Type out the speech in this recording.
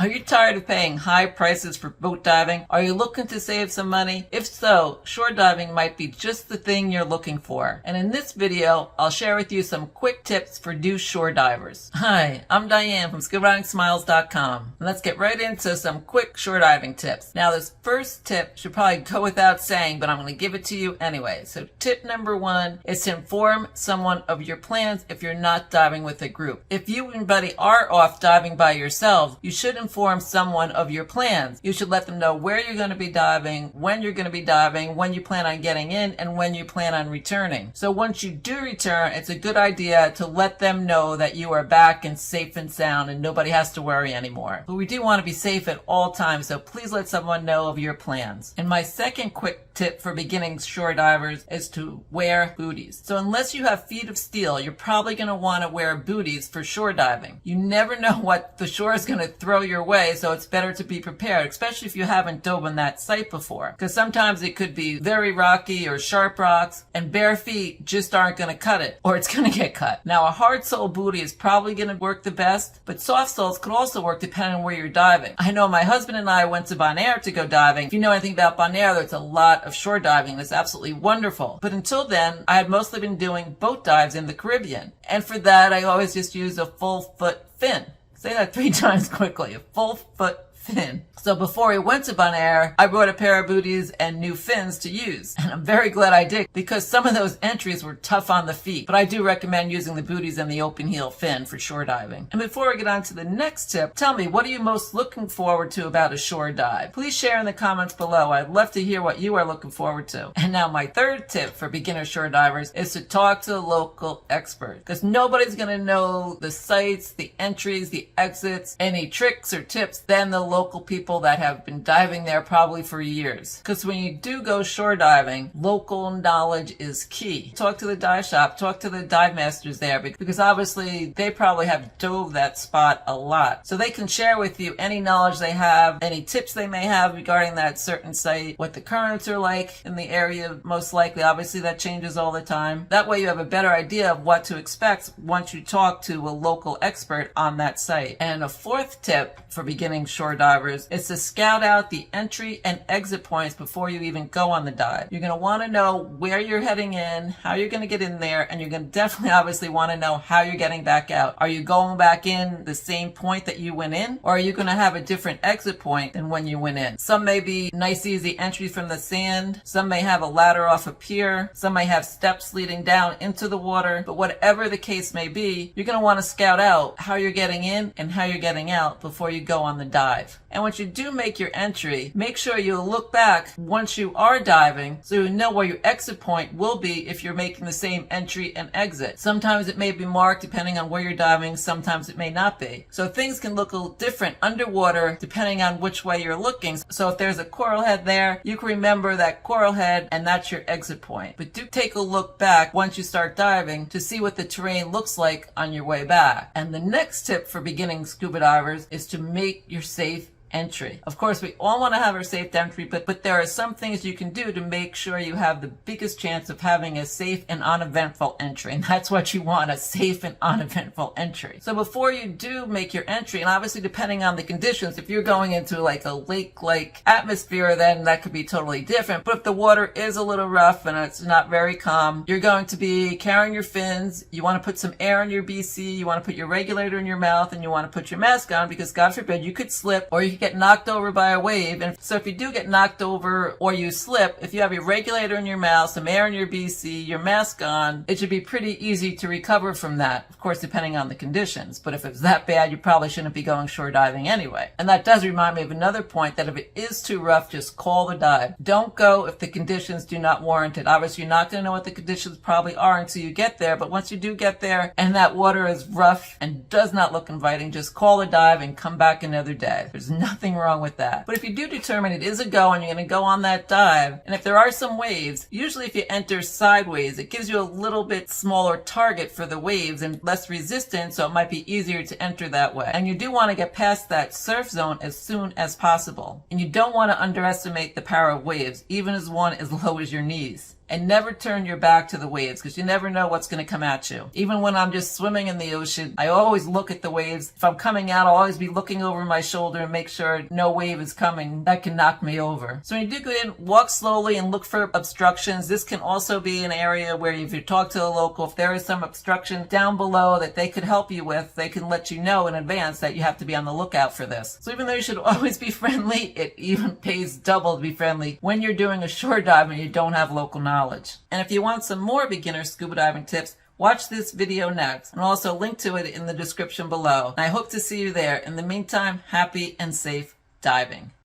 Are you tired of paying high prices for boat diving? Are you looking to save some money? If so, shore diving might be just the thing you're looking for. And in this video, I'll share with you some quick tips for new shore divers. Hi, I'm Dianne from ScubaDivingSmiles.com. And let's get right into some quick shore diving tips. Now, this first tip should probably go without saying, but I'm going to give it to you anyway. So tip number 1 is to inform someone of your plans if you're not diving with a group. If you and buddy are off diving by yourselves, you should inform someone of your plans. You should let them know where you're going to be diving, when you're going to be diving, when you plan on getting in, and when you plan on returning. So once you do return, it's a good idea to let them know that you are back and safe and sound and nobody has to worry anymore. But we do want to be safe at all times, so please let someone know of your plans. And my second quick tip for beginning shore divers is to wear booties. So unless you have feet of steel, you're probably going to want to wear booties for shore diving. You never know what the shore is going to throw your way, so it's better to be prepared, especially if you haven't dove on that site before, because sometimes it could be very rocky or sharp rocks, and bare feet just aren't going to cut it, or it's going to get cut. Now, a hard sole booty is probably going to work the best, but soft soles could also work depending on where you're diving. I know my husband and I went to Bonaire to go diving. If you know anything about Bonaire, there's a lot of shore diving. It's absolutely wonderful. But until then, I had mostly been doing boat dives in the Caribbean, and for that, I always just used a full foot fin. Say that 3 times quickly. A full foot fin. So before we went to Bonaire, I brought a pair of booties and new fins to use. And I'm very glad I did, because some of those entries were tough on the feet. But I do recommend using the booties and the open heel fin for shore diving. And before we get on to the next tip, tell me, what are you most looking forward to about a shore dive? Please share in the comments below. I'd love to hear what you are looking forward to. And now my third tip for beginner shore divers is to talk to a local expert, because nobody's going to know the sites, the entries, the exits, any tricks or tips than the local people that have been diving there probably for years. Because when you do go shore diving, local knowledge is key. Talk to the dive shop, talk to the dive masters there, because obviously they probably have dove that spot a lot. So they can share with you any knowledge they have, any tips they may have regarding that certain site, what the currents are like in the area, most likely. Obviously that changes all the time. That way you have a better idea of what to expect once you talk to a local expert on that site. And a fourth tip for beginning shore divers is to scout out the entry and exit points before you even go on the dive. You're going to want to know where you're heading in, how you're going to get in there, and you're going to definitely obviously want to know how you're getting back out. Are you going back in the same point that you went in, or are you going to have a different exit point than when you went in? Some may be nice easy entries from the sand, some may have a ladder off a pier, some may have steps leading down into the water, but whatever the case may be, you're going to want to scout out how you're getting in and how you're getting out before you go on the dive. And once you do make your entry, make sure you look back once you are diving so you know where your exit point will be if you're making the same entry and exit. Sometimes it may be marked depending on where you're diving, sometimes it may not be. So things can look a little different underwater depending on which way you're looking. So if there's a coral head there, you can remember that coral head and that's your exit point. But do take a look back once you start diving to see what the terrain looks like on your way back. And the next tip for beginning scuba divers is to make your safe entry. Of course, we all want to have our safe entry, but there are some things you can do to make sure you have the biggest chance of having a safe and uneventful entry. And that's what you want, a safe and uneventful entry. So before you do make your entry, and obviously depending on the conditions, if you're going into like a lake-like atmosphere, then that could be totally different. But if the water is a little rough and it's not very calm, you're going to be carrying your fins. You want to put some air in your BC, you want to put your regulator in your mouth, and you want to put your mask on, because God forbid you could slip or you get knocked over by a wave. And so if you do get knocked over or you slip, if you have your regulator in your mouth, some air in your BC, your mask on, it should be pretty easy to recover from that, of course depending on the conditions. But if it's that bad, you probably shouldn't be going shore diving anyway. And that does remind me of another point, that if it is too rough, just call the dive. Don't go if the conditions do not warrant it. Obviously you're not going to know what the conditions probably are until you get there, but once you do get there and that water is rough and does not look inviting, just call the dive and come back another day. There's nothing wrong with that. But if you do determine it is a go and you're going to go on that dive, and if there are some waves, usually if you enter sideways, it gives you a little bit smaller target for the waves and less resistance, so it might be easier to enter that way. And you do want to get past that surf zone as soon as possible. And you don't want to underestimate the power of waves, even as one as low as your knees. and never turn your back to the waves because you never know what's going to come at you. Even when I'm just swimming in the ocean, I always look at the waves. If I'm coming out, I'll always be looking over my shoulder and make sure no wave is coming that can knock me over. So when you do go in, walk slowly and look for obstructions. This can also be an area where if you talk to a local, if there is some obstruction down below that they could help you with, they can let you know in advance that you have to be on the lookout for this. So even though you should always be friendly, it even pays double to be friendly when you're doing a shore dive and you don't have local knowledge. And if you want some more beginner scuba diving tips, watch this video next, and I'll also link to it in the description below. And I hope to see you there. In the meantime, happy and safe diving.